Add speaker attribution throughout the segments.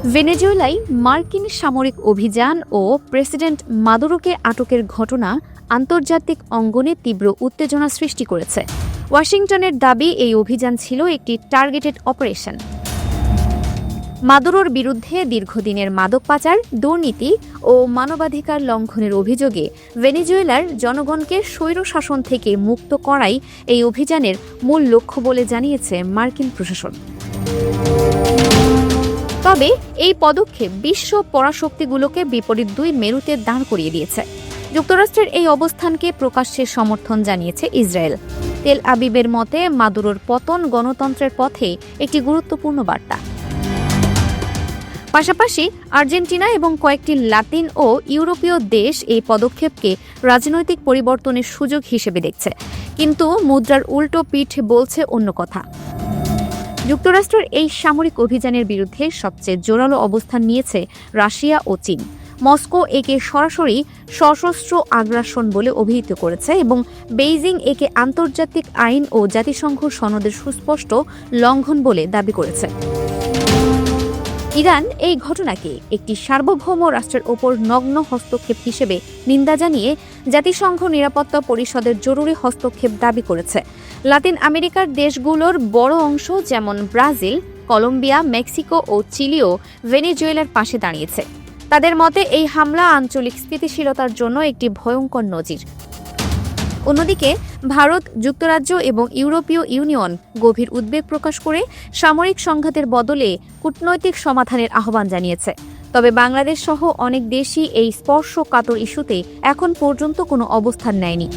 Speaker 1: ভেনেজুয়েলায় মার্কিন সামরিক অভিযান ও প্রেসিডেন্ট মাদুরোকে আটকের ঘটনা আন্তর্জাতিক অঙ্গনে তীব্র উত্তেজনা সৃষ্টি করেছে। ওয়াশিংটনের দাবি, এই অভিযান ছিল একটি টার্গেটেড অপারেশন। মাদুরোর বিরুদ্ধে দীর্ঘদিনের মাদক পাচার, দুর্নীতি ও মানবাধিকার লঙ্ঘনের অভিযোগে ভেনেজুয়েলার জনগণকে স্বৈরশাসন থেকে মুক্ত করাই এই অভিযানের মূল লক্ষ্য বলে জানিয়েছে মার্কিন প্রশাসন। তবে এই পদক্ষেপ বিশ্ব পরাশক্তিগুলোকে বিপরীত দুই মেরুতে দাঁড় করিয়ে দিয়েছে। যুক্তরাষ্ট্রের এই অবস্থানকে প্রকাশ্যে সমর্থন জানিয়েছে ইসরায়েল। তেল আবিবের মতে, মাদুরোর পতন গণতন্ত্রের পথে একটি গুরুত্বপূর্ণ বার্তা। পাশাপাশি আর্জেন্টিনা এবং কয়েকটি লাতিন ও ইউরোপীয় দেশ এই পদক্ষেপকে রাজনৈতিক পরিবর্তনের সুযোগ হিসেবে দেখছে। কিন্তু মুদ্রার উল্টো পিঠ বলছে অন্য কথা। যুক্তরাষ্ট্রের এই সামরিক অভিযানের বিরুদ্ধে সবচেয়ে জোরালো অবস্থান নিয়েছে রাশিয়া ও চীন। মস্কো একে সরাসরি সশস্ত্র আগ্রাসন বলে অভিহিত করেছে এবং বেইজিং একে আন্তর্জাতিক আইন ও জাতিসংঘ সনদের সুস্পষ্ট লঙ্ঘন বলে দাবি করেছে। ইরান এই ঘটনাকে একটি সার্বভৌম রাষ্ট্রের ওপর নগ্ন হস্তক্ষেপ হিসেবে নিন্দা জানিয়ে জাতিসংঘ নিরাপত্তা পরিষদের জরুরি হস্তক্ষেপ দাবি করেছে। লাতিন আমেরিকার দেশগুলোর বড় অংশ যেমন ব্রাজিল, কলম্বিয়া, মেক্সিকো ও চিলিও ভেনেজুয়েলার পাশে দাঁড়িয়েছে। তাদের মতে এই হামলা আঞ্চলিক স্থিতিশীলতার জন্য একটি ভয়ঙ্কর নজির। অন্যদিকে ভারত, যুক্তরাজ্য এবং ইউরোপীয় ইউনিয়ন গভীর উদ্বেগ প্রকাশ করে সামরিক সংঘাতের বদলে কূটনৈতিক সমাধানের আহ্বান জানিয়েছে। তবে বাংলাদেশ সহ অনেক দেশই এই স্পর্শকাতর ইস্যুতে এখন পর্যন্ত কোনো অবস্থান নেয়নি।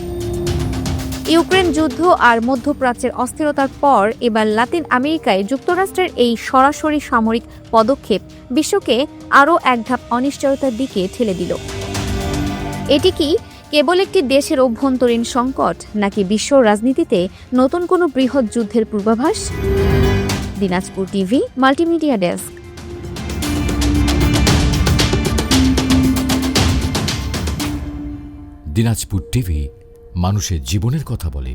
Speaker 1: ইউক্রেন যুদ্ধ আর মধ্যপ্রাচ্যের অস্থিরতার পর এবার লাতিন আমেরিকায় যুক্তরাষ্ট্রের এই সরাসরি সামরিক পদক্ষেপ বিশ্বকে আরও এক ধাপ অনিশ্চয়তার দিকে ঠেলে দিল। এটি কি কেবল একটি দেশের অভ্যন্তরীণ সংকট, নাকি বিশ্ব রাজনীতিতে নতুন কোনো বৃহৎ যুদ্ধের পূর্বাভাস? Dinajpur TV multimedia desk.
Speaker 2: Dinajpur TV মানুষের জীবনের কথা বলে।